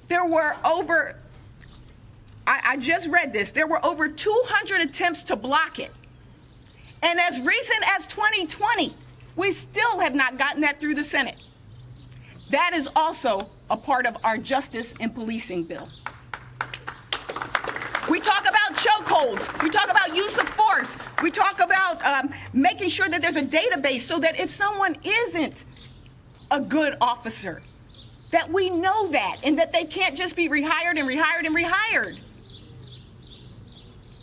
there were over, I just read this, there were over 200 attempts to block it. And as recent as 2020, we still have not gotten that through the Senate. That is also a part of our justice and policing bill. We talk about chokeholds. We talk about use of force. We talk about making sure that there's a database so that if someone isn't a good officer, that we know that and that they can't just be rehired and rehired and rehired.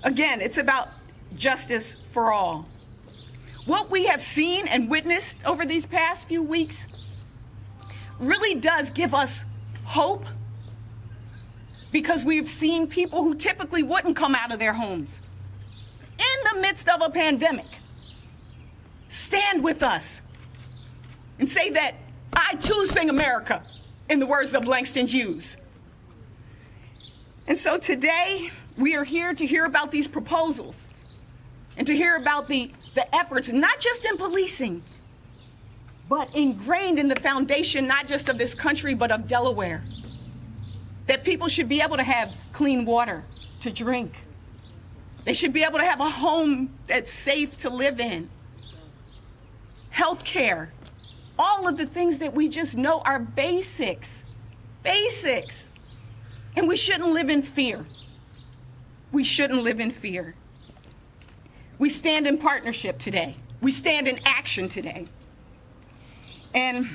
Again, it's about justice for all. What we have seen and witnessed over these past few weeks really does give us hope, because we've seen people who typically wouldn't come out of their homes in the midst of a pandemic stand with us and say that I too sing America, in the words of Langston Hughes. And so today we are here to hear about these proposals and to hear about the efforts, not just in policing, but ingrained in the foundation, not just of this country, but of Delaware. That people should be able to have clean water to drink. They should be able to have a home that's safe to live in. Health care. All of the things that we just know are basics. Basics. And we shouldn't live in fear. We shouldn't live in fear. We stand in partnership today. We stand in action today. And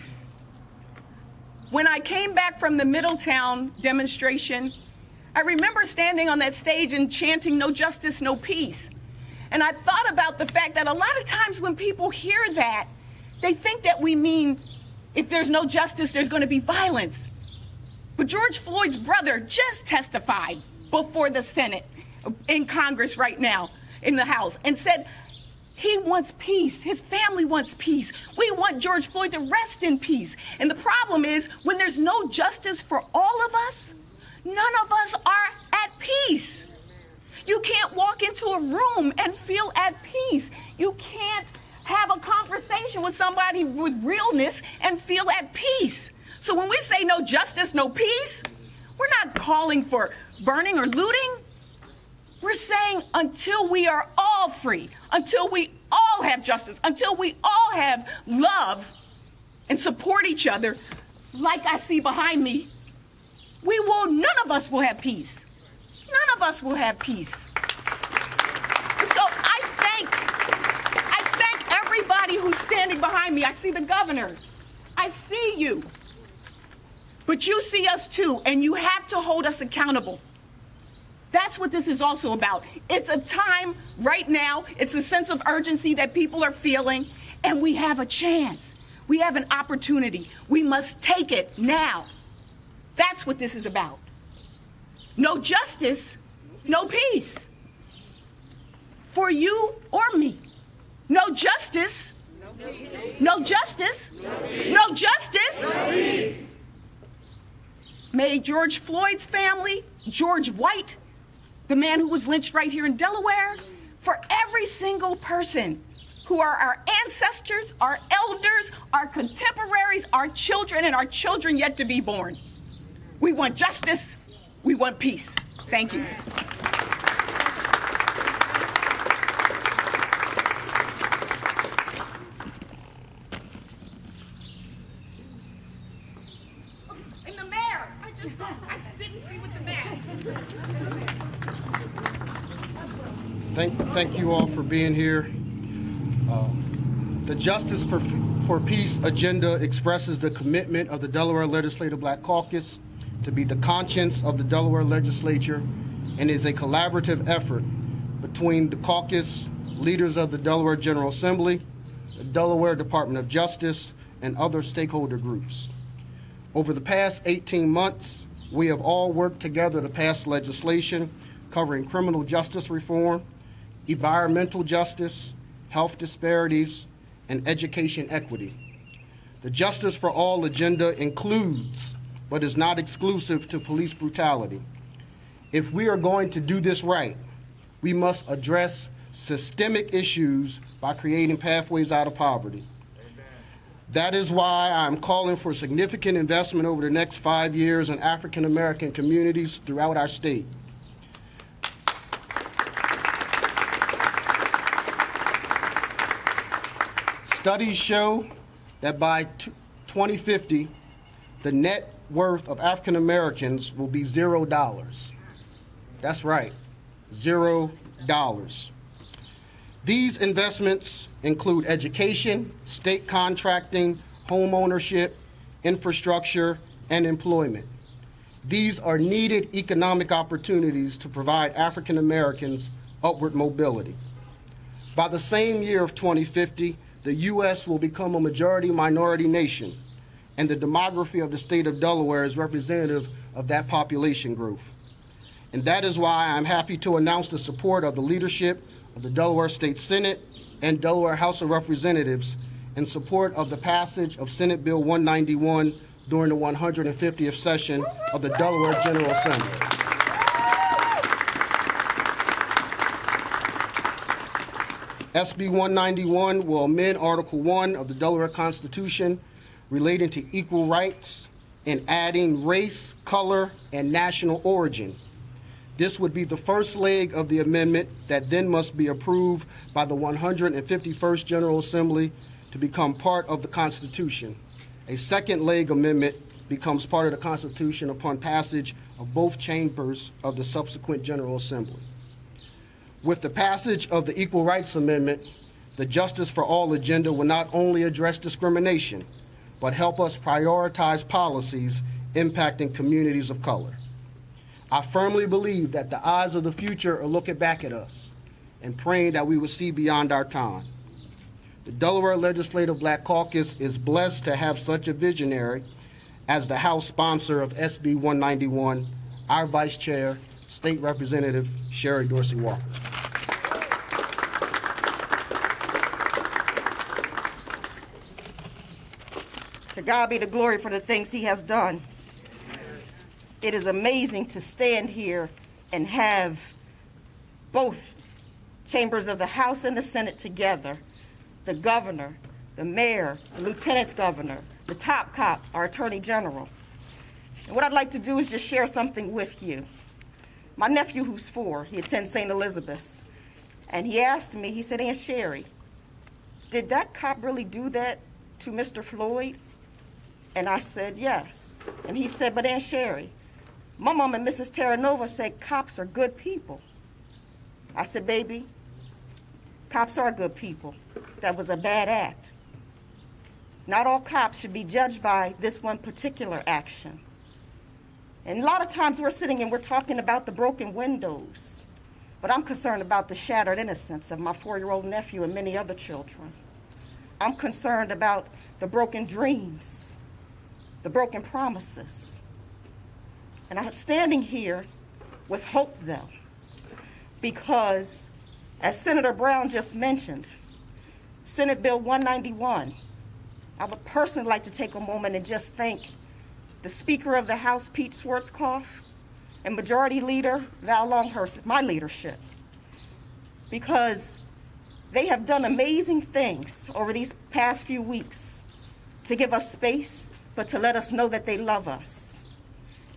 when I came back from the Middletown demonstration, I remember standing on that stage and chanting, "No justice, no peace." And I thought about the fact that a lot of times when people hear that, they think that we mean if there's no justice, there's going to be violence. But George Floyd's brother just testified before the Senate, in Congress right now, in the House, and said he wants peace. His family wants peace. We want George Floyd to rest in peace. And the problem is, when there's no justice for all of us, none of us are at peace. You can't walk into a room and feel at peace. You can't have a conversation with somebody with realness and feel at peace. So when we say no justice, no peace, we're not calling for burning or looting. We're saying until we are all free, until we all have justice, until we all have love and support each other, like I see behind me, none of us will have peace. None of us will have peace. And so I thank everybody who's standing behind me. I see the governor. I see you. But you see us too, and you have to hold us accountable. That's what this is also about. It's a time right now, it's a sense of urgency that people are feeling, and we have a chance. We have an opportunity. We must take it now. That's what this is about. No justice, no peace. For you or me. No justice, no justice, no justice. May George Floyd's family, George White, the man who was lynched right here in Delaware, for every single person who are our ancestors, our elders, our contemporaries, our children, and our children yet to be born. We want justice. We want peace. Thank you. And the mayor, I didn't see with the mask. Thank you all for being here. The Justice for Peace agenda expresses the commitment of the Delaware Legislative Black Caucus to be the conscience of the Delaware legislature, and is a collaborative effort between the caucus, leaders of the Delaware General Assembly, the Delaware Department of Justice, and other stakeholder groups. Over the past 18 months, we have all worked together to pass legislation covering criminal justice reform, environmental justice, health disparities, and education equity. The Justice for All agenda includes, but is not exclusive to, police brutality. If we are going to do this right, we must address systemic issues by creating pathways out of poverty. That is why I'm calling for significant investment over the next 5 years in African American communities throughout our state. Studies show that by 2050, the net worth of African Americans will be $0. That's right, $0. These investments include education, state contracting, home ownership, infrastructure, and employment. These are needed economic opportunities to provide African Americans upward mobility. By the same year of 2050, the U.S. will become a majority minority nation, and the demography of the state of Delaware is representative of that population growth. And that is why I'm happy to announce the support of the leadership of the Delaware State Senate and Delaware House of Representatives in support of the passage of Senate Bill 191 during the 150th session of the Delaware General Assembly. SB 191 will amend Article 1 of the Delaware Constitution relating to equal rights and adding race, color, and national origin. This would be the first leg of the amendment that then must be approved by the 151st General Assembly to become part of the Constitution. A second leg amendment becomes part of the Constitution upon passage of both chambers of the subsequent General Assembly. With the passage of the Equal Rights Amendment, the Justice for All agenda will not only address discrimination, but help us prioritize policies impacting communities of color. I firmly believe that the eyes of the future are looking back at us and praying that we will see beyond our time. The Delaware Legislative Black Caucus is blessed to have such a visionary as the House sponsor of SB 191, our Vice Chair, State Representative Sherry Dorsey Walker. To God be the glory for the things he has done. It is amazing to stand here and have both chambers of the House and the Senate together, the governor, the mayor, the lieutenant governor, the top cop, our attorney general. And what I'd like to do is just share something with you. My nephew, who's 4, he attends St. Elizabeth's, and he asked me, he said, Aunt Sherry, did that cop really do that to Mr. Floyd? And I said, yes. And he said, but Aunt Sherry, my mom and Mrs. Terranova said cops are good people. I said, baby, cops are good people. That was a bad act. Not all cops should be judged by this one particular action. And a lot of times we're sitting and we're talking about the broken windows, but I'm concerned about the shattered innocence of my 4-year-old nephew and many other children. I'm concerned about the broken dreams, the broken promises. And I'm standing here with hope, though, because as Senator Brown just mentioned, Senate Bill 191, I would personally like to take a moment and just thank the Speaker of the House, Pete Schwarzkopf, and Majority Leader Val Longhurst, my leadership, because they have done amazing things over these past few weeks to give us space, but to let us know that they love us.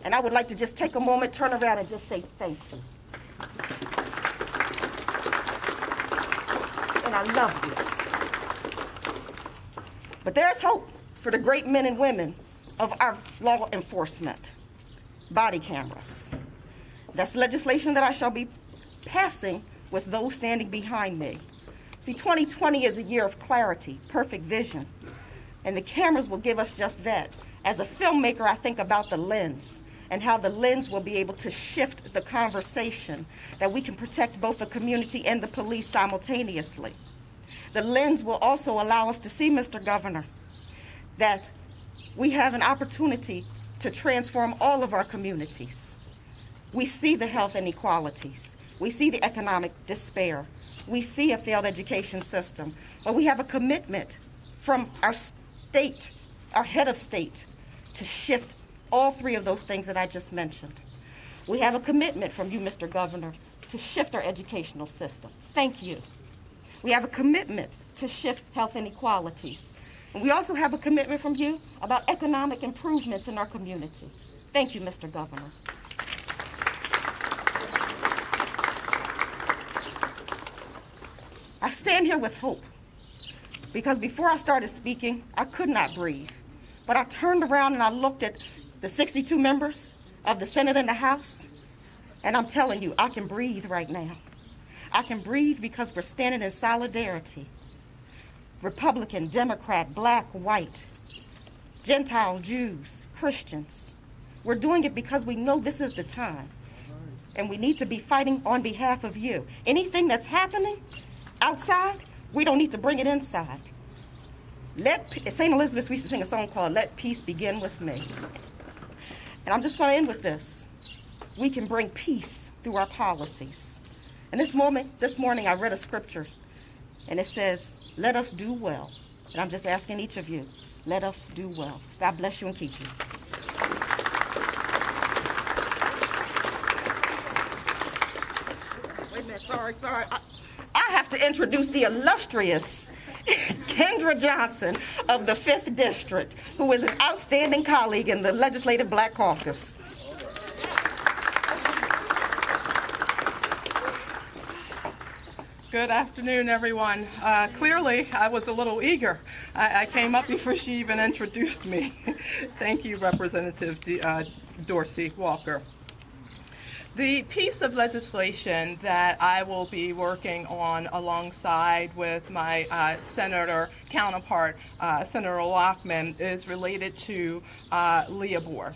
And I would like to just take a moment, turn around, and just say thank you. And I love you. But there's hope for the great men and women of our law enforcement. Body cameras. That's legislation that I shall be passing with those standing behind me. See, 2020 is a year of clarity, perfect vision, and the cameras will give us just that. As a filmmaker, I think about the lens and how the lens will be able to shift the conversation, that we can protect both the community and the police simultaneously. The lens will also allow us to see, Mr. Governor, that we have an opportunity to transform all of our communities. We see the health inequalities. We see the economic despair. We see a failed education system. But we have a commitment from our state, our head of state, to shift all 3 of those things that I just mentioned. We have a commitment from you, Mr. Governor, to shift our educational system. Thank you. We have a commitment to shift health inequalities. And we also have a commitment from you about economic improvements in our community. Thank you, Mr. Governor. I stand here with hope because before I started speaking, I could not breathe. But I turned around and I looked at the 62 members of the Senate and the House, and I'm telling you, I can breathe right now. I can breathe because we're standing in solidarity. Republican, Democrat, black, white, Gentile, Jews, Christians. We're doing it because we know this is the time. And we need to be fighting on behalf of you. Anything that's happening outside, we don't need to bring it inside. St. Elizabeth used to sing a song called Let Peace Begin With Me. And I'm just going to end with this. We can bring peace through our policies. And this morning I read a scripture, and it says, let us do well. And I'm just asking each of you, let us do well. God bless you and keep you. Wait a minute, sorry. I have to introduce the illustrious Kendra Johnson of the 5th District, who is an outstanding colleague in the Legislative Black Caucus. Good afternoon, everyone. Clearly, I was a little eager. I came up before she even introduced me. Thank you, Representative Dorsey Walker. The piece of legislation that I will be working on alongside with my senator counterpart, Senator Lockman, is related to Leobor.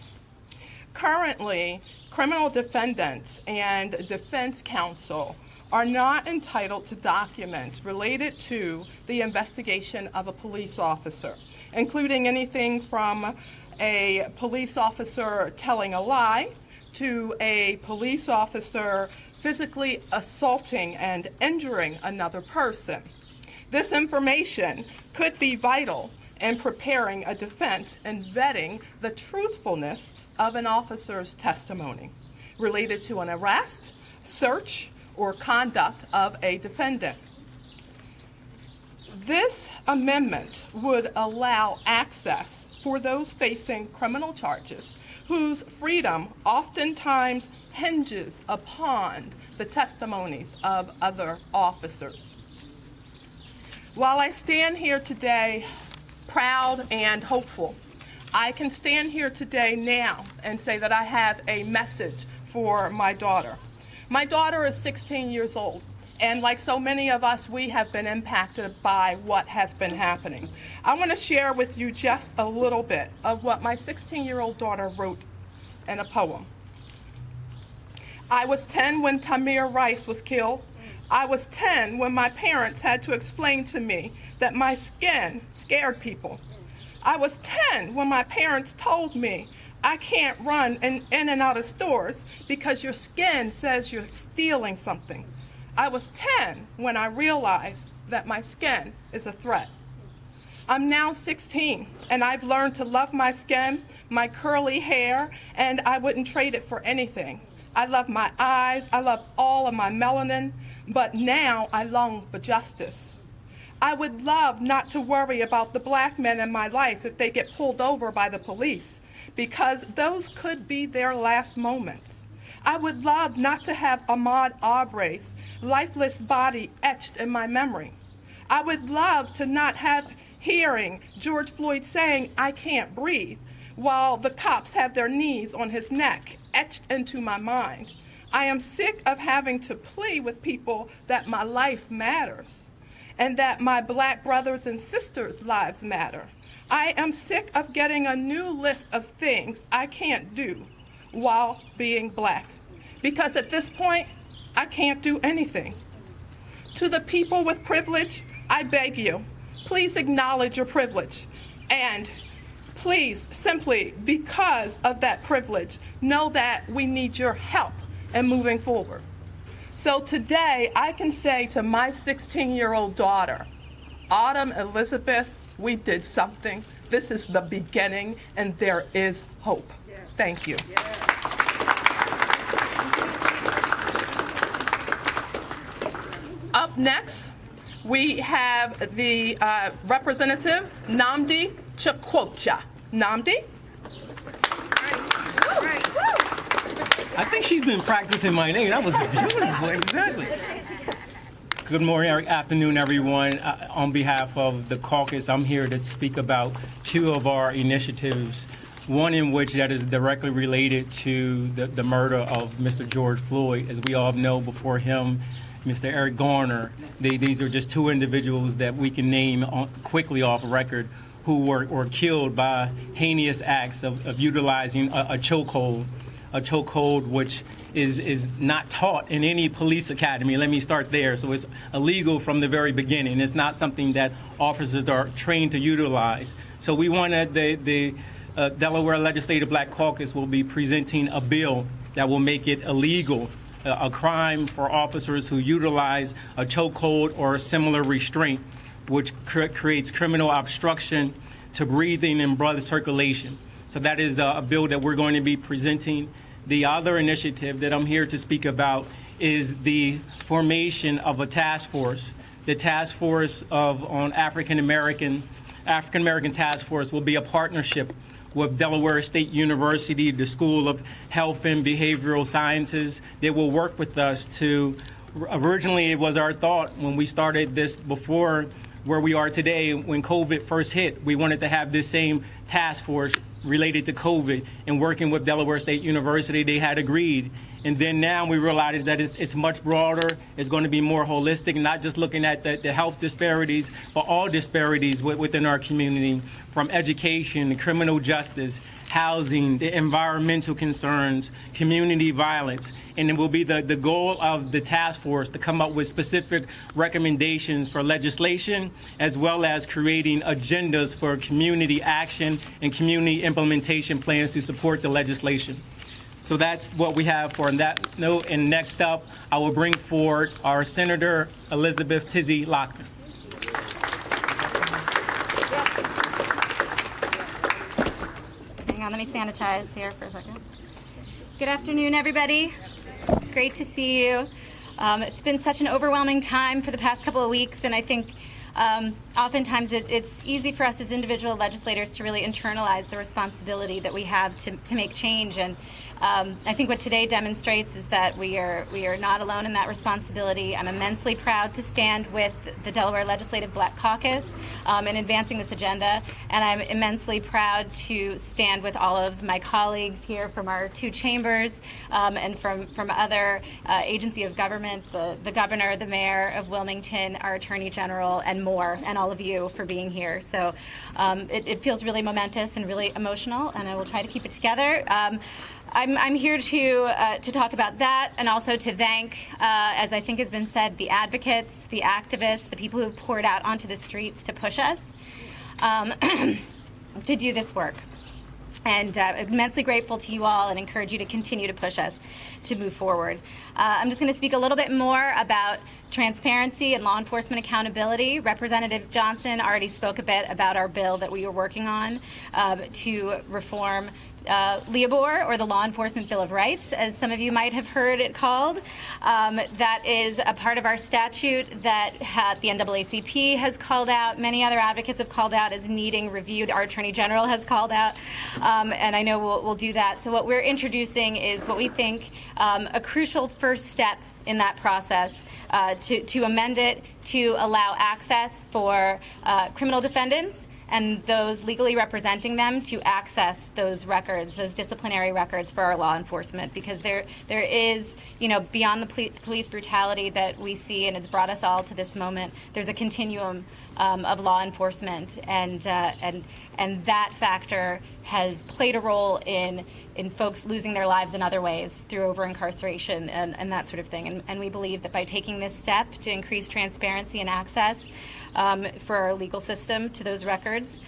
Currently, criminal defendants and defense counsel are not entitled to documents related to the investigation of a police officer, including anything from a police officer telling a lie to a police officer physically assaulting and injuring another person. This information could be vital in preparing a defense and vetting the truthfulness of an officer's testimony related to an arrest, search, or conduct of a defendant. This amendment would allow access for those facing criminal charges whose freedom oftentimes hinges upon the testimonies of other officers. While I stand here today proud and hopeful, I can stand here today now and say that I have a message for my daughter. My daughter is 16 years old, and like so many of us, we have been impacted by what has been happening. I want to share with you just a little bit of what my 16-year-old daughter wrote in a poem. I was 10 when Tamir Rice was killed. I was 10 when my parents had to explain to me that my skin scared people. I was 10 when my parents told me I can't run in and out of stores because your skin says you're stealing something. I was 10 when I realized that my skin is a threat. I'm now 16, and I've learned to love my skin, my curly hair, and I wouldn't trade it for anything. I love my eyes, I love all of my melanin, but now I long for justice. I would love not to worry about the black men in my life if they get pulled over by the police, because those could be their last moments. I would love not to have Ahmaud Arbery's lifeless body etched in my memory. I would love to not have hearing George Floyd saying, "I can't breathe," while the cops have their knees on his neck etched into my mind. I am sick of having to plea with people that my life matters and that my black brothers and sisters' lives matter. I am sick of getting a new list of things I can't do while being black, because at this point, I can't do anything. To the people with privilege, I beg you, please acknowledge your privilege, and please, simply because of that privilege, know that we need your help in moving forward. So today, I can say to my 16-year-old daughter, Autumn Elizabeth, we did something. This is the beginning, and there is hope. Yes. Thank you. Yes. Up next, we have the Representative Nnamdi Chukwocha. Nnamdi? I think she's been practicing my name. That was beautiful, exactly. Good morning, afternoon, everyone. On behalf of the caucus, I'm here to speak about two of our initiatives. One in which that is directly related to the murder of Mr. George Floyd. As we all know, before him, Mr. Eric Garner. These are just two individuals that we can name quickly off record who were killed by heinous acts of utilizing a chokehold which is not taught in any police academy. Let me start there. So it's illegal from the very beginning. It's not something that officers are trained to utilize. So we wanted the Delaware Legislative Black Caucus will be presenting a bill that will make it illegal, a crime for officers who utilize a chokehold or a similar restraint, which creates criminal obstruction to breathing and blood circulation. So that is a bill that we're going to be presenting. The other initiative that I'm here to speak about is the formation of a task force. The task force on African American task force will be a partnership with Delaware State University, the School of Health and Behavioral Sciences. They will work with us to, originally it was our thought when we started this before where we are today, when COVID first hit, we wanted to have this same task force related to COVID, and working with Delaware State University, they had agreed. And then now we realize that it's much broader, it's going to be more holistic, not just looking at the health disparities, but all disparities within our community, from education, criminal justice, housing, the environmental concerns, community violence. And it will be the goal of the task force to come up with specific recommendations for legislation, as well as creating agendas for community action and community implementation plans to support the legislation. So that's what we have for that note. And next up, I will bring forward our Senator Elizabeth Tizzy Lockner. Hang on, let me sanitize here for a second. Good afternoon, everybody. Great to see you. It's been such an overwhelming time for the past couple of weeks, and I think oftentimes it's easy for us as individual legislators to really internalize the responsibility that we have to make change. And I think what today demonstrates is that we are not alone in that responsibility. I'm immensely proud to stand with the Delaware Legislative Black Caucus in advancing this agenda, and I'm immensely proud to stand with all of my colleagues here from our two chambers and from other agency of government, the governor, the mayor of Wilmington, our attorney general, and more, and all of you for being here. So it feels really momentous and really emotional, and I will try to keep it together. I'm here to talk about that, and also to thank, as I think has been said, the advocates, the activists, the people who have poured out onto the streets to push us to do this work. And immensely grateful to you all and encourage you to continue to push us to move forward. I'm just going to speak a little bit more about transparency and law enforcement accountability. Representative Johnson already spoke a bit about our bill that we are working on to reform LEOBOR, or the Law Enforcement Bill of Rights, as some of you might have heard it called. That is a part of our statute that the NAACP has called out, many other advocates have called out as needing review. Our Attorney General has called out, and I know we'll do that. So what we're introducing is what we think a crucial first step in that process to amend it to allow access for criminal defendants and those legally representing them to access those records, those disciplinary records for our law enforcement, because there is, beyond the police brutality that we see and has brought us all to this moment, there's a continuum of law enforcement, and that factor has played a role in folks losing their lives in other ways through over-incarceration and that sort of thing. And we believe that by taking this step to increase transparency and access for our legal system to those records,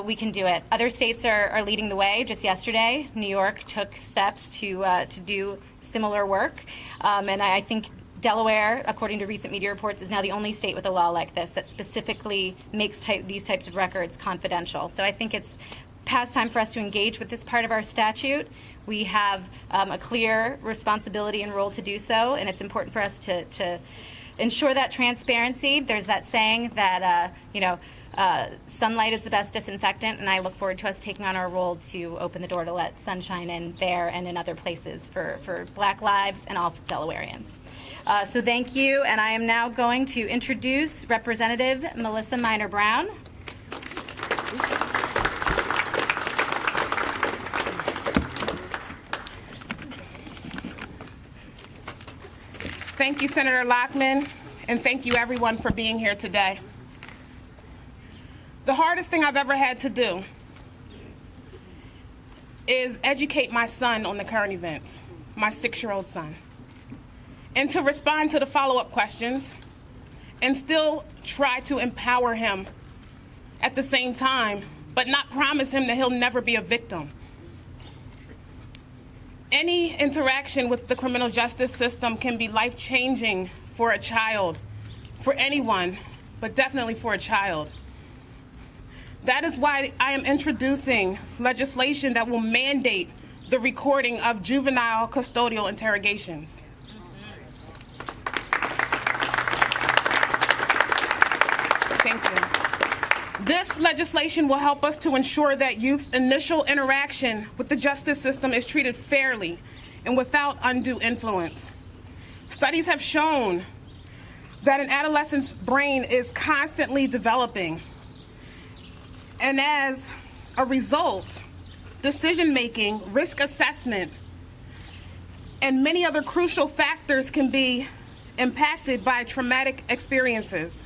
we can do it. Other states are leading the way. Just yesterday, New York took steps to do similar work, and I think Delaware, according to recent media reports, is now the only state with a law like this that specifically makes these types of records confidential. So I think it's past time for us to engage with this part of our statute. We have a clear responsibility and role to do so, and it's important for us to ensure that transparency. There's that saying that, sunlight is the best disinfectant, and I look forward to us taking on our role to open the door to let sunshine in there and in other places for Black lives and all Delawareans. So thank you, and I am now going to introduce Representative Melissa Minor-Brown. Thank you, Senator Lockman, and thank you everyone for being here today. The hardest thing I've ever had to do is educate my son on the current events, my 6-year-old son, and to respond to the follow-up questions and still try to empower him at the same time, but not promise him that he'll never be a victim. Any interaction with the criminal justice system can be life-changing for a child, for anyone, but definitely for a child. That is why I am introducing legislation that will mandate the recording of juvenile custodial interrogations. Thank you. This legislation will help us to ensure that youth's initial interaction with the justice system is treated fairly and without undue influence. Studies have shown that an adolescent's brain is constantly developing, and as a result, decision-making, risk assessment, and many other crucial factors can be impacted by traumatic experiences.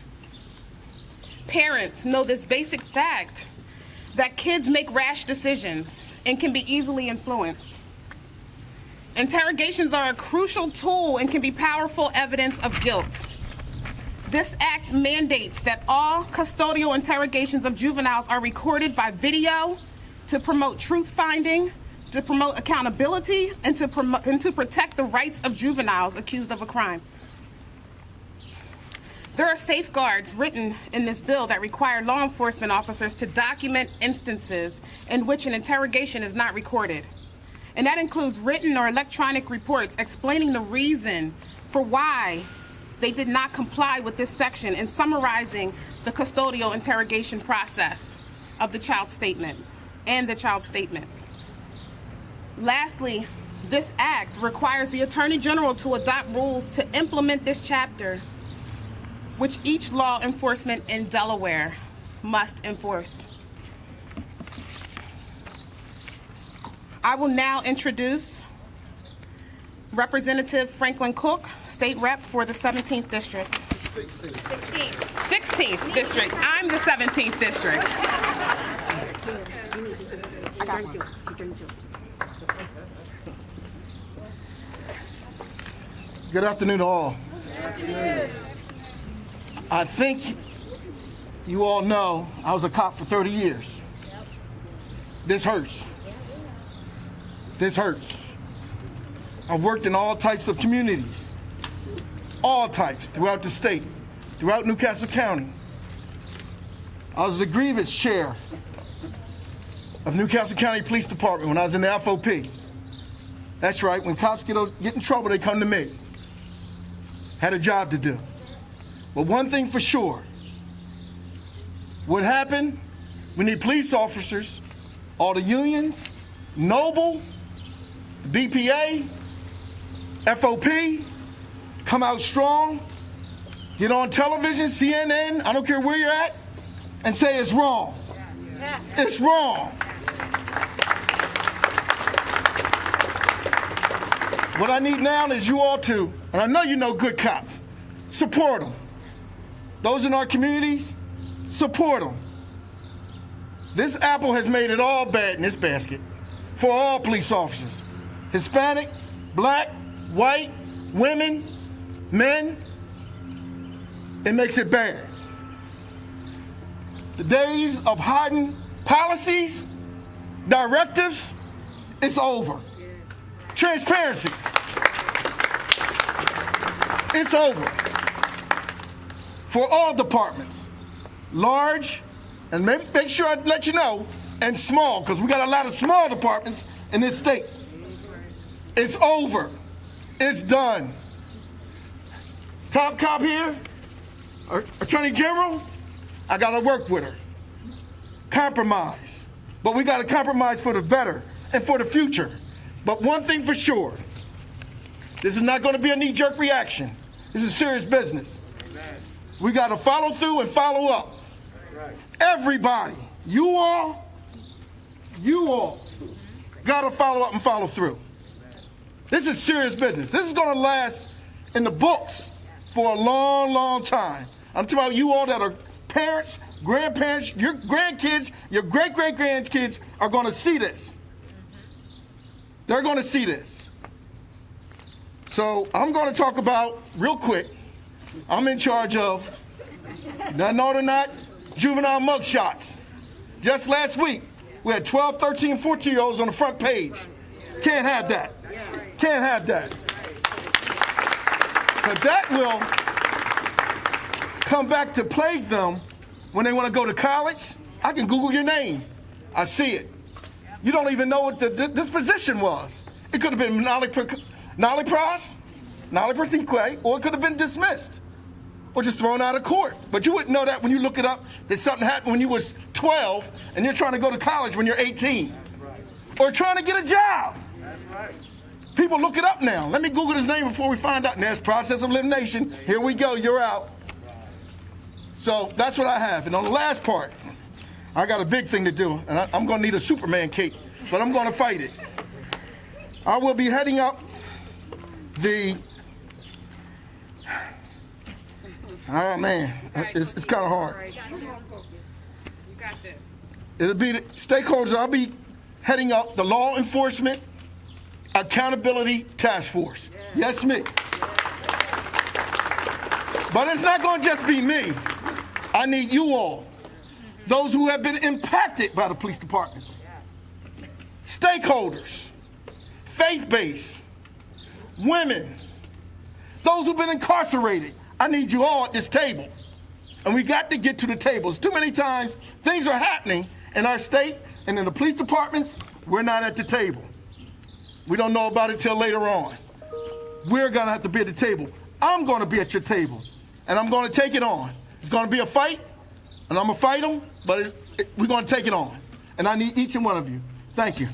Parents know this basic fact that kids make rash decisions and can be easily influenced. Interrogations are a crucial tool and can be powerful evidence of guilt. This act mandates that all custodial interrogations of juveniles are recorded by video to promote truth-finding, to promote accountability, and to protect the rights of juveniles accused of a crime. There are safeguards written in this bill that require law enforcement officers to document instances in which an interrogation is not recorded. And that includes written or electronic reports explaining the reason for why they did not comply with this section and summarizing the custodial interrogation process of the child statements and the child statements. Lastly, this act requires the Attorney General to adopt rules to implement this chapter, which each law enforcement in Delaware must enforce. I will now introduce Representative Franklin Cook, State Rep for the 17th District. 16th District. I'm the 17th District. I got one. Good afternoon to all. I think you all know I was a cop for 30 years. This hurts. This hurts. I've worked in all types of communities, all types throughout the state, throughout Newcastle County. I was the grievance chair of Newcastle County Police Department when I was in the FOP. That's right, when cops get in trouble, they come to me. Had a job to do. But one thing for sure, what happened, we need police officers, all the unions, Noble, BPA, FOP, come out strong, get on television, CNN, I don't care where you're at, and say it's wrong. It's wrong. What I need now is you all to, and I know you know good cops, support them. Those in our communities, support them. This apple has made it all bad in this basket for all police officers. Hispanic, black, white, women, men. It makes it bad. The days of hiding policies, directives, it's over. Transparency. It's over. For all departments, large, and make sure I let you know, and small, because we got a lot of small departments in this state. It's over. It's done. top cop here, Attorney General, I got to work with her. Compromise. But we got to compromise for the better and for the future. But one thing for sure, this is not going to be a knee-jerk reaction. This is serious business. We got to follow through and follow up. Everybody, you all got to follow up and follow through. This is serious business. This is going to last in the books for a long, long time. I'm talking about you all that are parents, grandparents, your grandkids, your great-great-grandkids are going to see this. They're going to see this. So I'm going to talk about, real quick, I'm in charge of, no, they're not, juvenile mugshots. Just last week, we had 12, 13, 14-year-olds on the front page. Can't have that. Can't have that. But that will come back to plague them when they want to go to college. I can Google your name. I see it. You don't even know what the disposition was. It could have been nolli pros, or it could have been dismissed or just thrown out of court. But you wouldn't know that when you look it up that something happened when you was 12 and you're trying to go to college when you're 18. Or trying to get a job. People look it up now. Let me Google his name before we find out. And there's process of elimination. Here we go. You're out. So that's what I have. And on the last part, I got a big thing to do. And I'm going to need a Superman cape. But I'm going to fight it. I will be heading up the... Oh, man. It's kind of hard. It'll be the stakeholders. I'll be heading up the Law Enforcement Accountability Task Force. Yes, me. But it's not going to just be me. I need you all, those who have been impacted by the police departments, stakeholders, faith-based, women, those who've been incarcerated. I need you all at this table. And we got to get to the tables. Too many times things are happening in our state and in the police departments, we're not at the table. We don't know about it till later on. We're going to have to be at the table. I'm going to be at your table, and I'm going to take it on. It's going to be a fight, and I'm going to fight them, but we're going to take it on. And I need each and one of you. Thank you.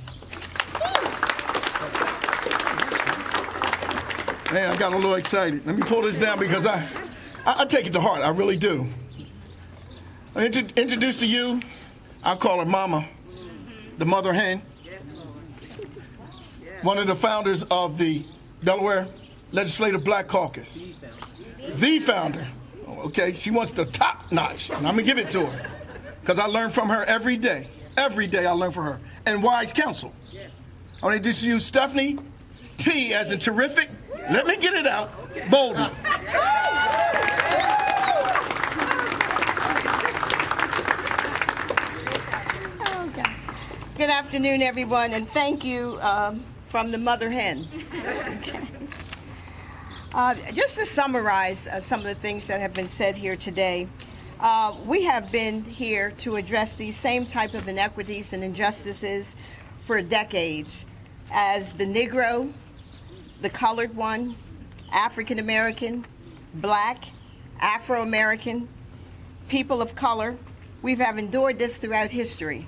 Man, I got a little excited. Let me pull this down because I take it to heart. I really do. I introduce to you, I call her Mama, the mother hen. One of the founders of the Delaware Legislative Black Caucus. The founder. Okay, she wants the top notch, and I'm gonna give it to her. Because I learn from her every day. Every day I learn from her. And wise counsel. I want to introduce you Stephanie T as in terrific. Let me get it out. Bolden. Good afternoon, everyone, and thank you from the mother hen. Okay. Just to summarize some of the things that have been said here today, we have been here to address these same type of inequities and injustices for decades as the Negro, the colored one, African American, Black, Afro-American, people of color. We have endured this throughout history.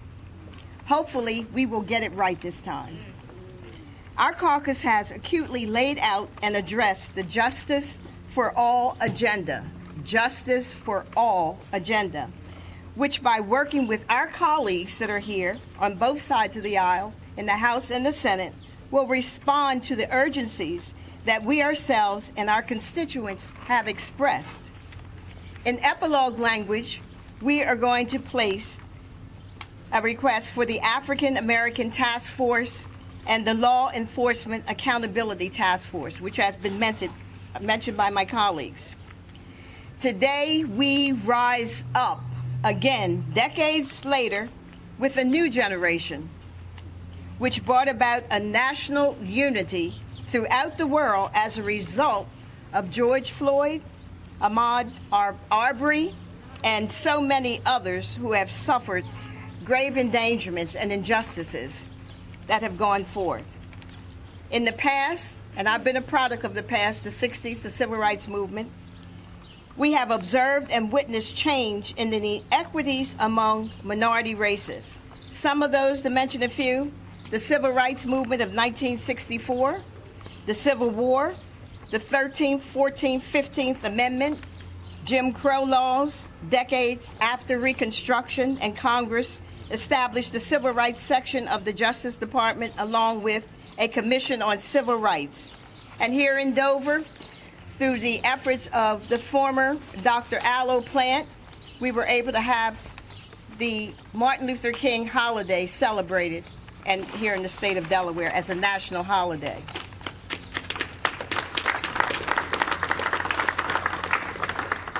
Hopefully, we will get it right this time. Our caucus has acutely laid out and addressed the Justice for All agenda, Justice for All agenda, which by working with our colleagues that are here on both sides of the aisle, in the House and the Senate, will respond to the urgencies that we ourselves and our constituents have expressed. In epilogue language, we are going to place a request for the African American Task Force and the Law Enforcement Accountability Task Force, which has been mentioned by my colleagues. Today, we rise up again, decades later, with a new generation, which brought about a national unity throughout the world as a result of George Floyd, Ahmaud Arbery, and so many others who have suffered grave endangerments and injustices that have gone forth. In the past, and I've been a product of the past, the 60s, the Civil Rights Movement, we have observed and witnessed change in the inequities among minority races. Some of those, to mention a few: the Civil Rights Movement of 1964, the Civil War, the 13th, 14th, 15th Amendment, Jim Crow laws, decades after Reconstruction, and Congress established the Civil Rights Section of the Justice Department, along with a Commission on Civil Rights. And here in Dover, through the efforts of the former Dr. Allo Plant, we were able to have the Martin Luther King holiday celebrated and here in the state of Delaware as a national holiday.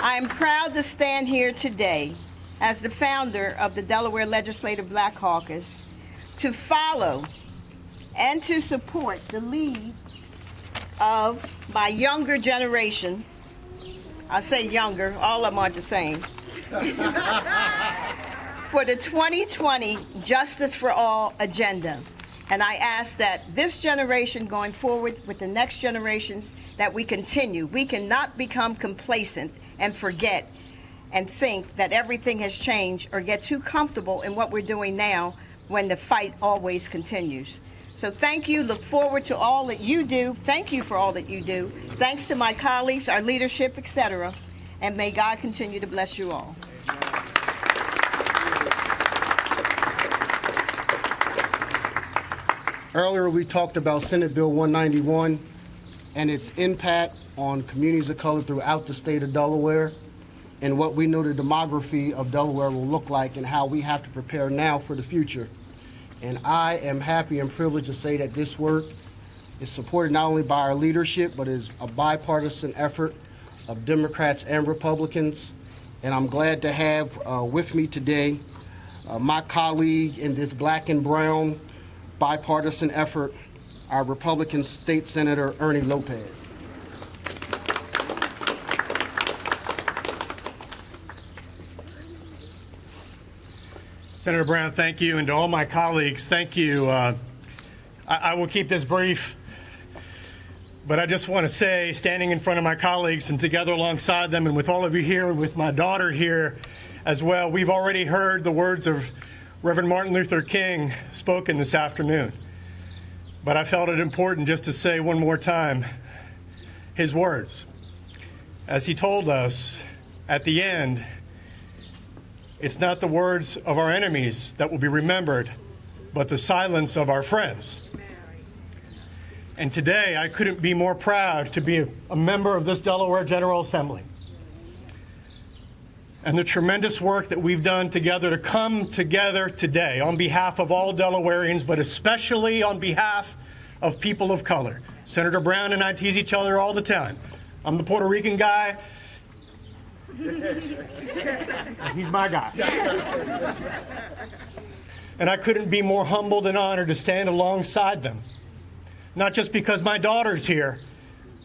I am proud to stand here today as the founder of the Delaware Legislative Black Caucus to follow and to support the lead of my younger generation. I say younger, all of them aren't the same. For the 2020 Justice for All agenda. And I ask that this generation going forward with the next generations, that we continue. We cannot become complacent and forget and think that everything has changed or get too comfortable in what we're doing now when the fight always continues. So thank you. Look forward to all that you do. Thank you for all that you do. Thanks to my colleagues, our leadership, etc. And may God continue to bless you all. Earlier, we talked about Senate Bill 191 and its impact on communities of color throughout the state of Delaware, and what we know the demography of Delaware will look like and how we have to prepare now for the future. And I am happy and privileged to say that this work is supported not only by our leadership, but is a bipartisan effort of Democrats and Republicans. And I'm glad to have with me today my colleague in this black and brown bipartisan effort, our Republican State Senator Ernie Lopez. Senator Brown, thank you, and to all my colleagues, thank you. I will keep this brief, but I just want to say, standing in front of my colleagues and together alongside them, and with all of you here, and with my daughter here as well, we've already heard the words of Reverend Martin Luther King spoken this afternoon. But I felt it important just to say one more time his words. As he told us at the end, it's not the words of our enemies that will be remembered, but the silence of our friends. And today, I couldn't be more proud to be a member of this Delaware General Assembly. And the tremendous work that we've done together to come together today on behalf of all Delawareans, but especially on behalf of people of color. Senator Brown and I tease each other all the time. I'm the Puerto Rican guy. He's my guy. And I couldn't be more humbled and honored to stand alongside them. Not just because my daughter's here,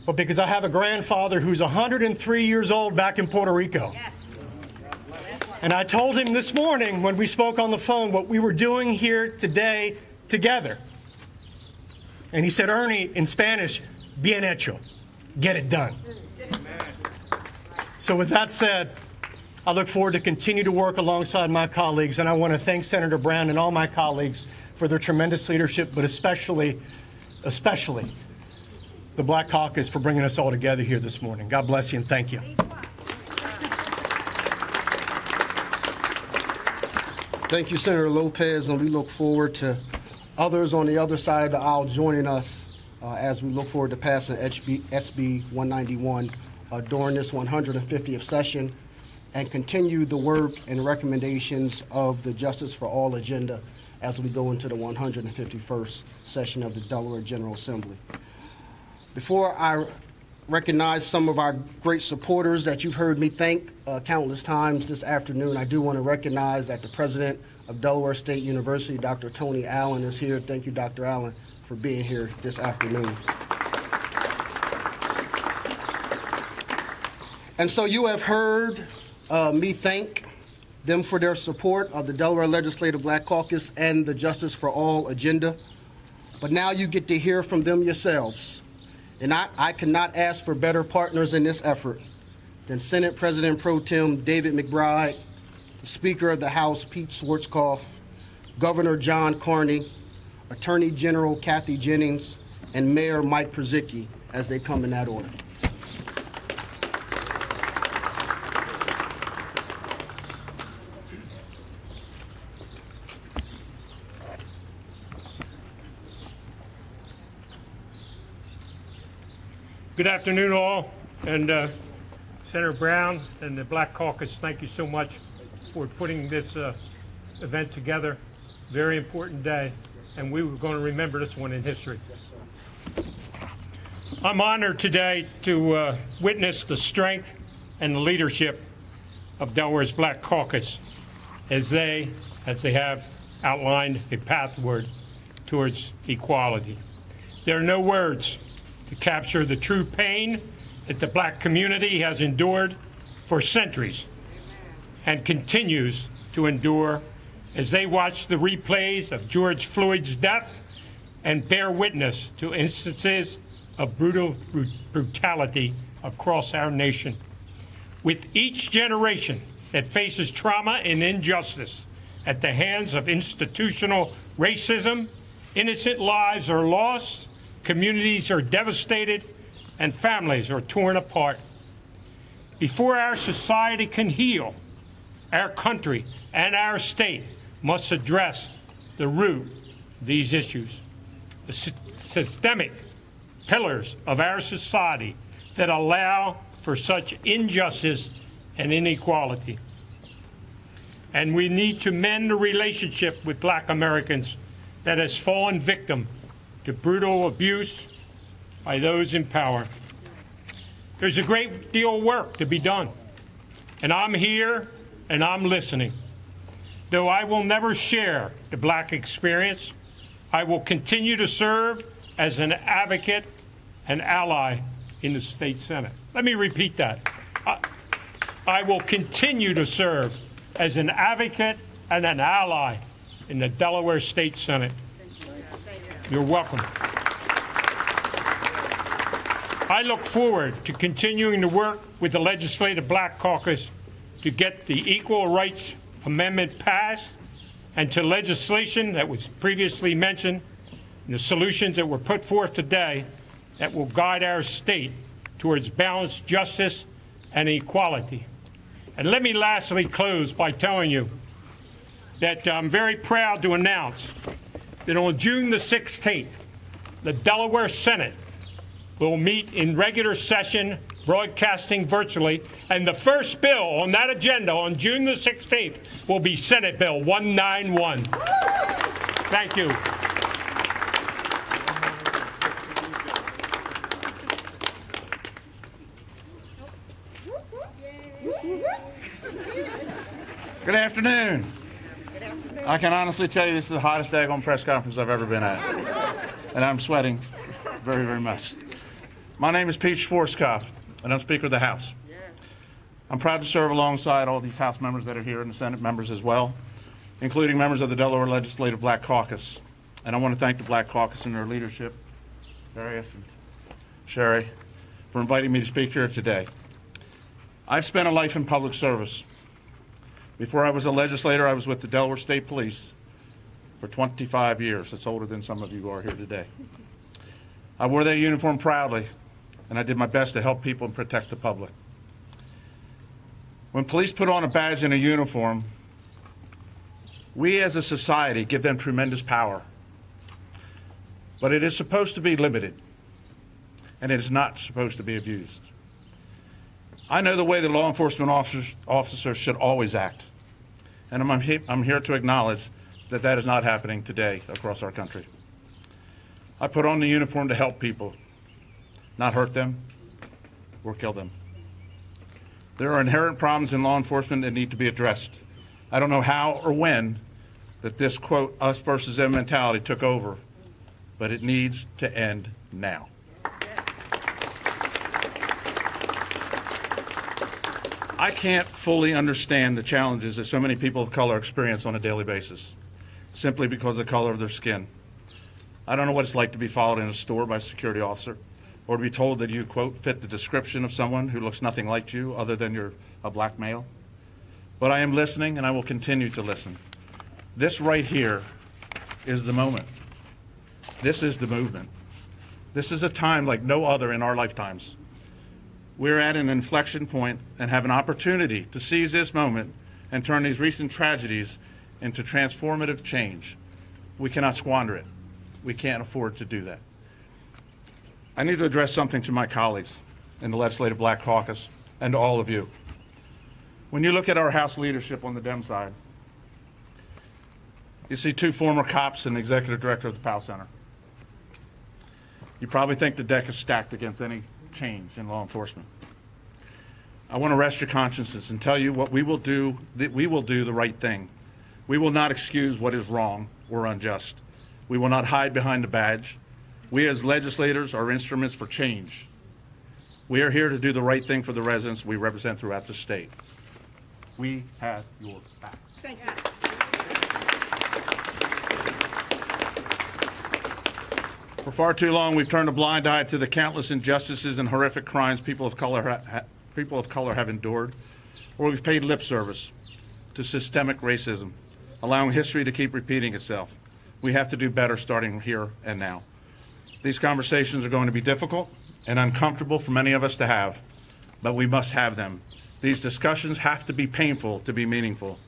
but because I have a grandfather who's 103 years old back in Puerto Rico. And I told him this morning when we spoke on the phone what we were doing here today together. And he said, Ernie, in Spanish, bien hecho, get it done. So with that said, I look forward to continue to work alongside my colleagues, and I want to thank Senator Brown and all my colleagues for their tremendous leadership, but especially the Black Caucus for bringing us all together here this morning. God bless you and thank you. Thank you, Senator Lopez, and we look forward to others on the other side of the aisle joining us as we look forward to passing SB 191 during this 150th session and continue the work and recommendations of the Justice for All agenda as we go into the 151st session of the Delaware General Assembly. Before I recognize some of our great supporters that you've heard me thank countless times this afternoon, I do want to recognize that the president of Delaware State University, Dr. Tony Allen, is here. Thank you, Dr. Allen, for being here this afternoon. And so you have heard me thank them for their support of the Delaware Legislative Black Caucus and the Justice for All agenda. But now you get to hear from them yourselves. And I cannot ask for better partners in this effort then Senate President Pro Tem David McBride, the Speaker of the House Pete Schwarzkopf, Governor John Carney, Attorney General Kathy Jennings, and Mayor Mike Przicki, as they come in that order. Good afternoon, all, and Senator Brown and the Black Caucus, thank you so much for putting this event together. Very important day, and we were going to remember this one in history. I'm honored today to witness the strength and the leadership of Delaware's Black Caucus as they have outlined a pathway towards equality. There are no words to capture the true pain that the black community has endured for centuries and continues to endure as they watch the replays of George Floyd's death and bear witness to instances of brutality across our nation. With each generation that faces trauma and injustice at the hands of institutional racism, innocent lives are lost, communities are devastated, and families are torn apart. Before our society can heal, our country and our state must address the root of these issues, the systemic pillars of our society that allow for such injustice and inequality. And we need to mend the relationship with Black Americans that has fallen victim to brutal abuse by those in power. There's a great deal of work to be done, and I'm here and I'm listening. Though I will never share the black experience, I will continue to serve as an advocate and ally in the state Senate. Let me repeat that. I will continue to serve as an advocate and an ally in the Delaware State Senate. You're welcome. I look forward to continuing to work with the Legislative Black Caucus to get the Equal Rights Amendment passed and to legislation that was previously mentioned and the solutions that were put forth today that will guide our state towards balanced justice and equality. And let me lastly close by telling you that I'm very proud to announce that on June the 16th, the Delaware Senate will meet in regular session, broadcasting virtually, and the first bill on that agenda on June the 16th will be Senate Bill 191. Thank you. Good afternoon. I can honestly tell you this is the hottest daggone press conference I've ever been at. And I'm sweating very, very much. My name is Pete Schwarzkopf, and I'm Speaker of the House. I'm proud to serve alongside all these House members that are here and the Senate members as well, including members of the Delaware Legislative Black Caucus. And I want to thank the Black Caucus and their leadership, Darius and Sherry, for inviting me to speak here today. I've spent a life in public service. Before I was a legislator, I was with the Delaware State Police for 25 years. That's older than some of you who are here today. I wore that uniform proudly, and I did my best to help people and protect the public. When police put on a badge and a uniform, we as a society give them tremendous power. But it is supposed to be limited, and it is not supposed to be abused. I know the way the law enforcement officers should always act, and I'm here to acknowledge that that is not happening today across our country. I put on the uniform to help people, not hurt them or kill them. There are inherent problems in law enforcement that need to be addressed. I don't know how or when that this, quote, us versus them mentality took over, but it needs to end now. I can't fully understand the challenges that so many people of color experience on a daily basis, simply because of the color of their skin. I don't know what it's like to be followed in a store by a security officer, or to be told that you, quote, fit the description of someone who looks nothing like you other than you're a black male. But I am listening, and I will continue to listen. This right here is the moment. This is the movement. This is a time like no other in our lifetimes. We're at an inflection point and have an opportunity to seize this moment and turn these recent tragedies into transformative change. We cannot squander it. We can't afford to do that. I need to address something to my colleagues in the Legislative Black Caucus and to all of you. When you look at our House leadership on the Dem side, you see 2 former cops and the executive director of the Powell Center. You probably think the deck is stacked against any change in law enforcement. I want to rest your consciences and tell you what we will do, that we will do the right thing. We will not excuse what is wrong or unjust. We will not hide behind a badge. We as legislators are instruments for change. We are here to do the right thing for the residents we represent throughout the state. We have your back. Thank you. For far too long, we've turned a blind eye to the countless injustices and horrific crimes people of color have endured, or we've paid lip service to systemic racism, allowing history to keep repeating itself. We have to do better starting here and now. These conversations are going to be difficult and uncomfortable for many of us to have, but we must have them. These discussions have to be painful to be meaningful.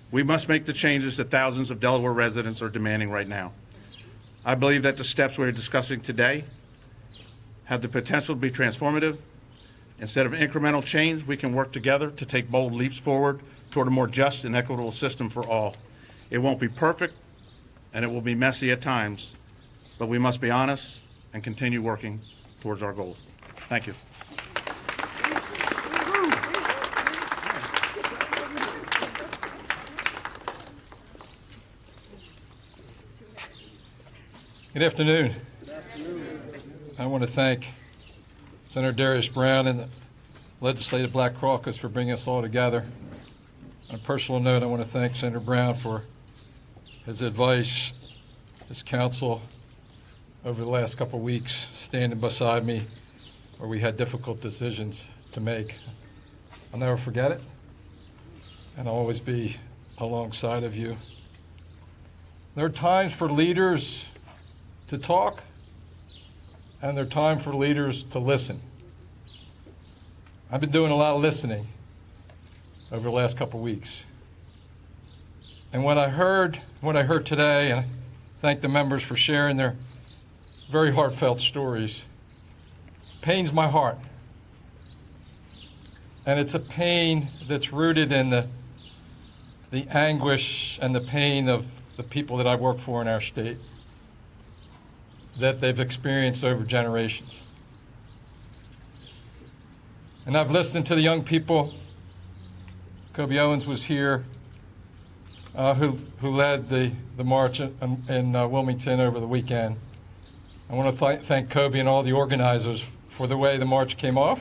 We must make the changes that thousands of Delaware residents are demanding right now. I believe that the steps we're discussing today have the potential to be transformative. Instead of incremental change, we can work together to take bold leaps forward toward a more just and equitable system for all. It won't be perfect, and it will be messy at times, but we must be honest and continue working towards our goals. Thank you. Good afternoon. I want to thank Senator Darius Brown and the Legislative Black Caucus for bringing us all together. On a personal note, I want to thank Senator Brown for his advice, his counsel over the last couple of weeks, standing beside me where we had difficult decisions to make. I'll never forget it, and I'll always be alongside of you. There are times for leaders to talk, and there are times for leaders to listen. I've been doing a lot of listening over the last couple of weeks. And what I heard today, and I thank the members for sharing their very heartfelt stories, pains my heart. And it's a pain that's rooted in the anguish and the pain of the people that I work for in our state, that they've experienced over generations. And I've listened to the young people. Kobe Owens was here, who led the march in Wilmington over the weekend. I want to thank Kobe and all the organizers for the way the march came off,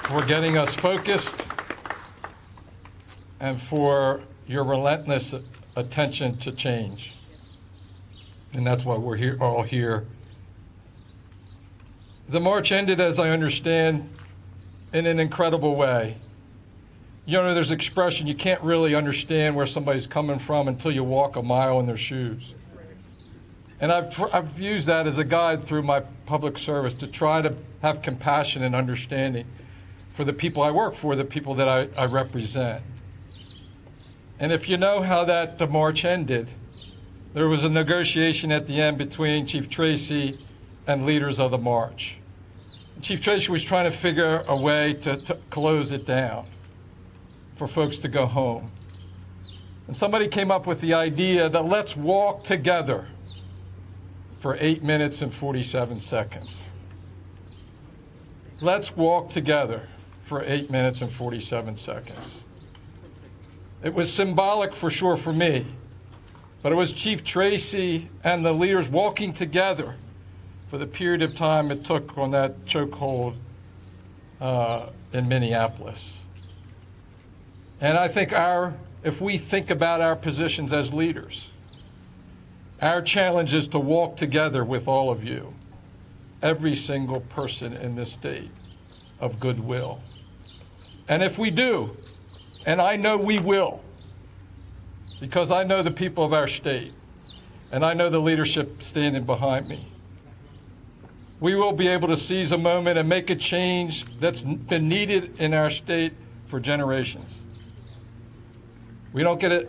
for getting us focused, and for your relentless attention to change. And that's why we're all here. The march ended, as I understand, in an incredible way. You know, there's an expression, you can't really understand where somebody's coming from until you walk a mile in their shoes. And I've used that as a guide through my public service to try to have compassion and understanding for the people I work for, the people that I represent. And if you know how the march ended, there was a negotiation at the end between Chief Tracy and leaders of the march. Chief Tracy was trying to figure a way to close it down for folks to go home. And somebody came up with the idea that let's walk together for 8 minutes and 47 seconds. Let's walk together for 8 minutes and 47 seconds. It was symbolic for sure for me, but it was Chief Tracy and the leaders walking together for the period of time it took on that chokehold in Minneapolis. And I think if we think about our positions as leaders, Our challenge is to walk together with all of you, every single person in this state, of goodwill. And if we do, and I know we will, because I know the people of our state, and I know the leadership standing behind me, we will be able to seize a moment and make a change that's been needed in our state for generations. We don't get a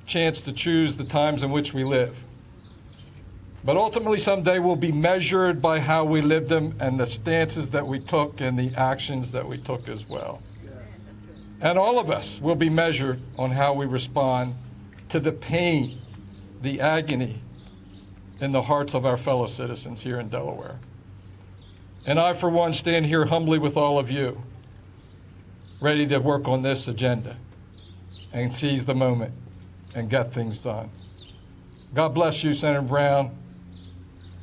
chance to choose the times in which we live. But ultimately, someday we'll be measured by how we lived them and the stances that we took and the actions that we took as well. And all of us will be measured on how we respond to the pain, the agony in the hearts of our fellow citizens here in Delaware. And I, for one, stand here humbly with all of you, ready to work on this agenda and seize the moment and get things done. God bless you, Senator Brown,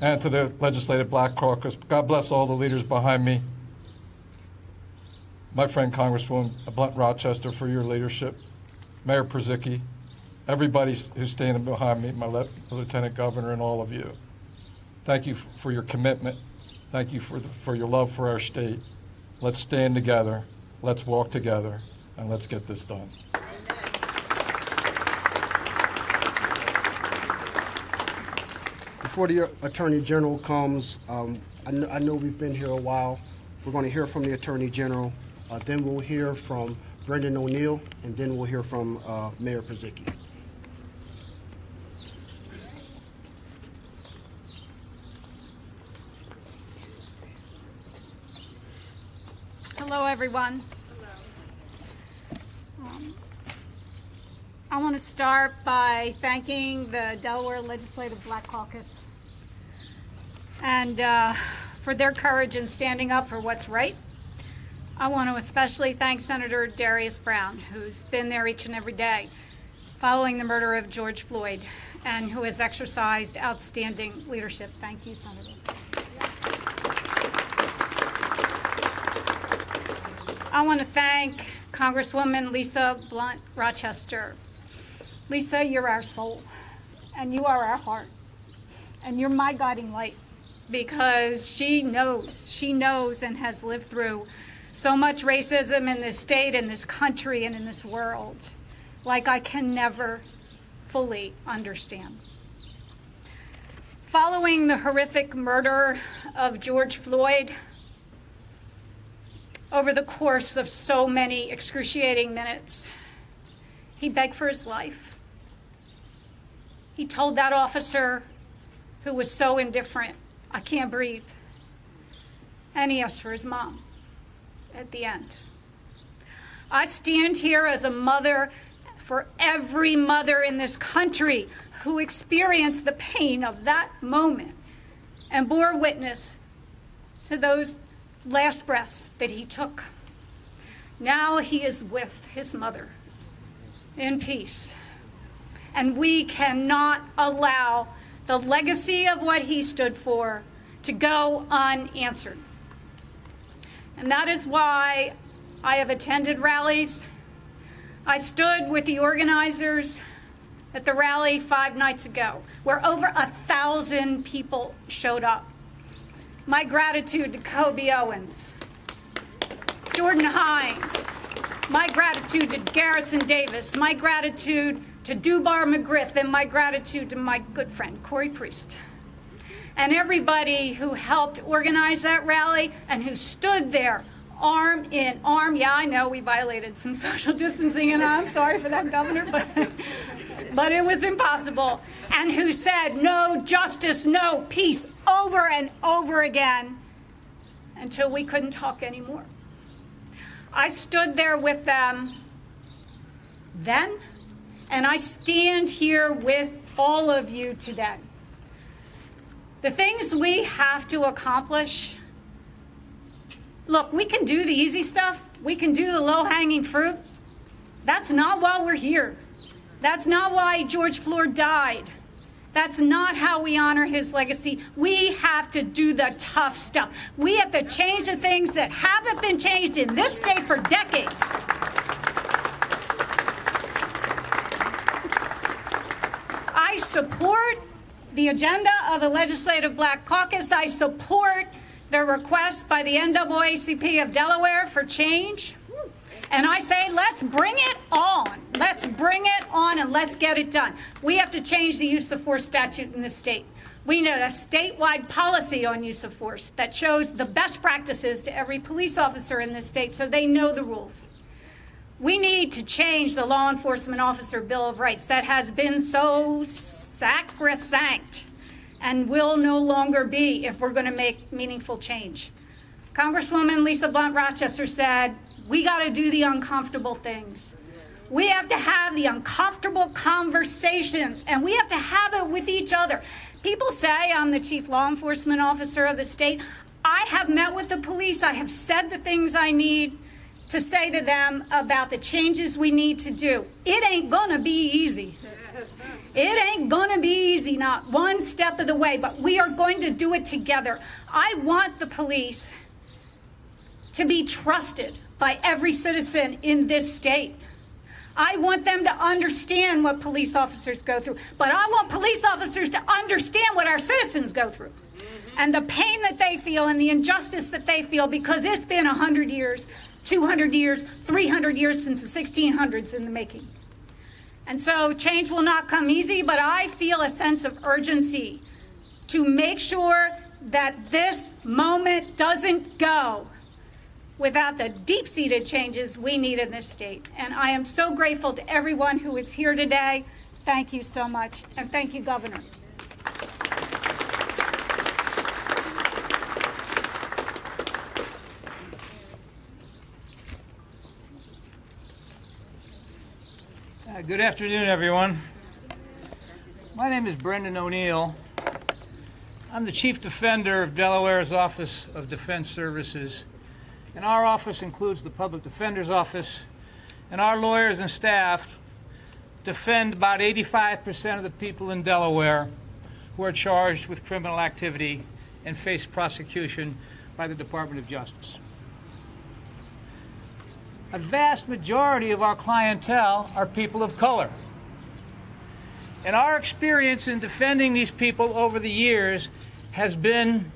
and to the Legislative Black Caucus. God bless all the leaders behind me. My friend Congresswoman Blunt Rochester, for your leadership. Mayor Przicki, everybody who's standing behind me, my Lieutenant Governor, and all of you. Thank you for your commitment. Thank you for your love for our state. Let's stand together, let's walk together, and let's get this done. Before the Attorney General comes, I know we've been here a while. We're going to hear from the Attorney General. Then we'll hear from Brendan O'Neill, and then we'll hear from Mayor Przicki. Hello, everyone. I want to start by thanking the Delaware Legislative Black Caucus and for their courage in standing up for what's right. I want to especially thank Senator Darius Brown, who's been there each and every day following the murder of George Floyd and who has exercised outstanding leadership. Thank you, Senator. I want to thank Congresswoman Lisa Blunt Rochester. Lisa, you're our soul, and you are our heart, and you're my guiding light, because she knows and has lived through so much racism in this state, in this country, and in this world, like I can never fully understand. Following the horrific murder of George Floyd, over the course of so many excruciating minutes, he begged for his life. He told that officer who was so indifferent, "I can't breathe." And he asked for his mom at the end. I stand here as a mother for every mother in this country who experienced the pain of that moment and bore witness to those last breaths that he took. Now he is with his mother in peace. And we cannot allow the legacy of what he stood for to go unanswered. And that is why I have attended rallies. I stood with the organizers at the rally 5 nights ago, where over 1,000 people showed up. My gratitude to Kobe Owens, Jordan Hines, my gratitude to Garrison Davis, my gratitude to Dubar McGriff, and my gratitude to my good friend Corey Priest. And everybody who helped organize that rally and who stood there arm in arm. Yeah, I know we violated some social distancing, and I'm sorry for that, Governor, but it was impossible. And who said no justice, no peace, over and over again until we couldn't talk anymore. I stood there with them then, and I stand here with all of you today. The things we have to accomplish, look, we can do the easy stuff. We can do the low-hanging fruit. That's not why we're here. That's not why George Floyd died. That's not how we honor his legacy. We have to do the tough stuff. We have to change the things that haven't been changed in this state for decades. I support the agenda of the Legislative Black Caucus. I support the request by the NAACP of Delaware for change. And I say, let's bring it on. Let's bring it on and let's get it done. We have to change the use of force statute in this state. We need a statewide policy on use of force that shows the best practices to every police officer in this state so they know the rules. We need to change the Law Enforcement Officer Bill of Rights that has been so sacrosanct and will no longer be if we're going to make meaningful change. Congresswoman Lisa Blunt Rochester said, we got to do the uncomfortable things. We have to have the uncomfortable conversations, and we have to have it with each other. People say I'm the chief law enforcement officer of the state. I have met with the police. I have said the things I need to say to them about the changes we need to do. It ain't gonna be easy. It ain't gonna be easy, not one step of the way, but we are going to do it together. I want the police to be trusted by every citizen in this state. I want them to understand what police officers go through, but I want police officers to understand what our citizens go through and the pain that they feel and the injustice that they feel, because it's been 100 years, 200 years, 300 years since the 1600s in the making. And so change will not come easy, but I feel a sense of urgency to make sure that this moment doesn't go without the deep-seated changes we need in this state. And I am so grateful to everyone who is here today. Thank you so much, and thank you, Governor. Good afternoon, everyone. My name is Brendan O'Neill. I'm the Chief Defender of Delaware's Office of Defense Services. And our office includes the Public Defender's Office, and our lawyers and staff defend about 85% of the people in Delaware who are charged with criminal activity and face prosecution by the Department of Justice. A vast majority of our clientele are people of color. And our experience in defending these people over the years has been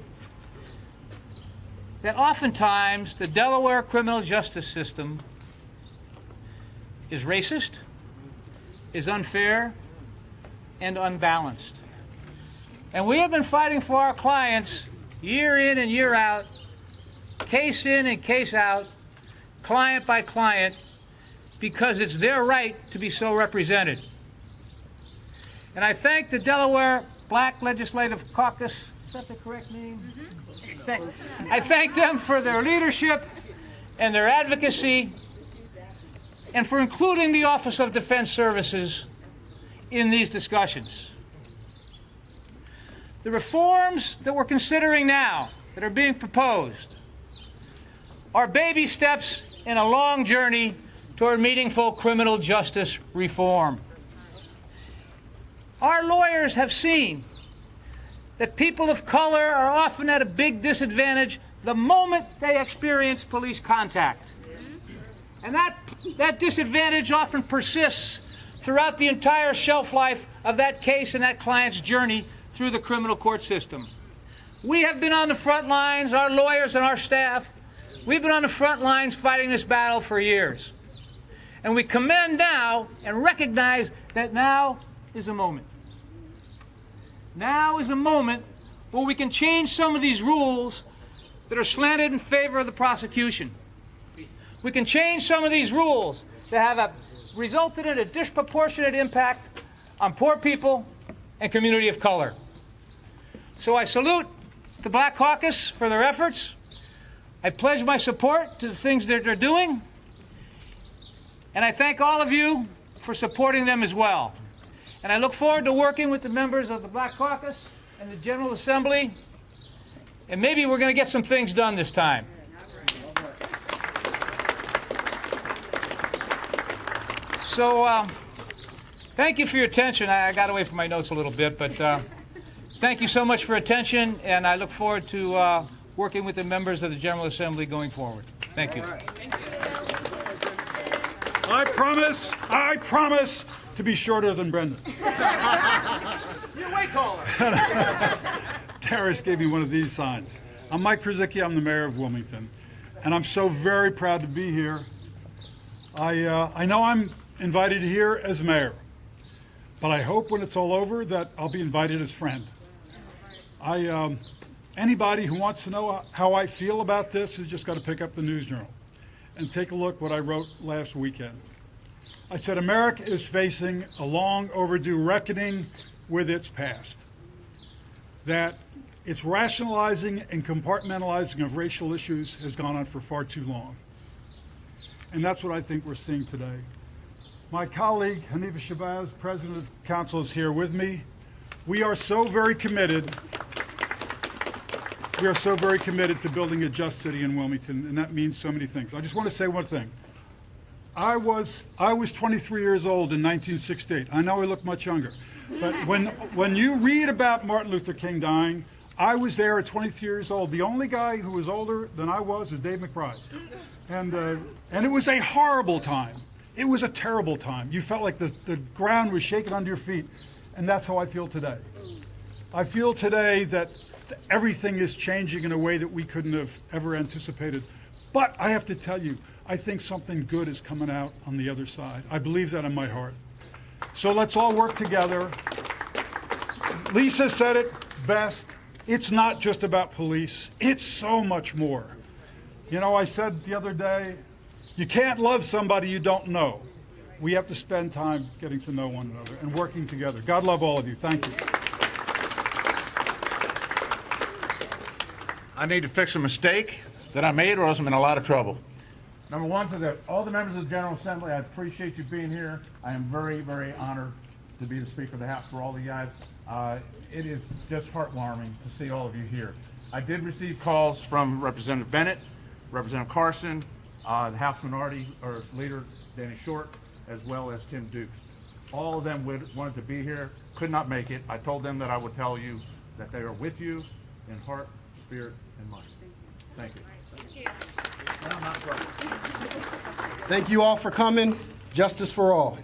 that oftentimes the Delaware criminal justice system is racist, is unfair, and unbalanced. And we have been fighting for our clients year in and year out, case in and case out, client by client, because it's their right to be so represented. And I thank the Delaware Black Legislative Caucus, is that the correct name? Mm-hmm. I thank them for their leadership and their advocacy, and for including the Office of Defense Services in these discussions. The reforms that we're considering now, that are being proposed, are baby steps in a long journey toward meaningful criminal justice reform. Our lawyers have seen that people of color are often at a big disadvantage the moment they experience police contact. And that disadvantage often persists throughout the entire shelf life of that case and that client's journey through the criminal court system. We have been on the front lines, our lawyers and our staff, we've been on the front lines fighting this battle for years. And we commend now and recognize that now is a moment. Now is a moment where we can change some of these rules that are slanted in favor of the prosecution. We can change some of these rules that have resulted in a disproportionate impact on poor people and community of color. So I salute the Black Caucus for their efforts. I pledge my support to the things that they're doing. And I thank all of you for supporting them as well. And I look forward to working with the members of the Black Caucus and the General Assembly. And maybe we're going to get some things done this time. So thank you for your attention. I got away from my notes a little bit, but thank you so much for attention, and I look forward to working with the members of the General Assembly going forward. Thank you. I promise to be shorter than Brendan. You will way taller. Darius gave me one of these signs. I'm Mike Krasicki. I'm the mayor of Wilmington, and I'm so very proud to be here. I know I'm invited here as mayor, but I hope when it's all over that I'll be invited as friend. Anybody who wants to know how I feel about this has just got to pick up the News Journal and take a look what I wrote last weekend. I said America is facing a long overdue reckoning with its past, that its rationalizing and compartmentalizing of racial issues has gone on for far too long. And that's what I think we're seeing today. My colleague, Hanifa Shabazz, President of Council, is here with me. We are so very committed to building a just city in Wilmington, and that means so many things. I just want to say one thing. I was 23 years old in 1968. I know I look much younger. But when you read about Martin Luther King dying, I was there at 23 years old. The only guy who was older than I was Dave McBride. And it was a horrible time. It was a terrible time. You felt like the ground was shaking under your feet. And that's how I feel today. I feel today that everything is changing in a way that we couldn't have ever anticipated. But I have to tell you, I think something good is coming out on the other side. I believe that in my heart. So let's all work together. Lisa said it best. It's not just about police. It's so much more. You know, I said the other day, you can't love somebody you don't know. We have to spend time getting to know one another and working together. God love all of you. Thank you. I need to fix a mistake that I made, or else I'm in a lot of trouble. Number one, to all the members of the General Assembly, I appreciate you being here. I am very, very honored to be the Speaker of the House for all of you guys. It is just heartwarming to see all of you here. I did receive calls from Representative Bennett, Representative Carson, the House Minority Leader Danny Short, as well as Tim Dukes. All of them wanted to be here, could not make it. I told them that I would tell you that they are with you in heart, spirit, and mind. Thank you. Thank you. Thank you all for coming. Justice for all.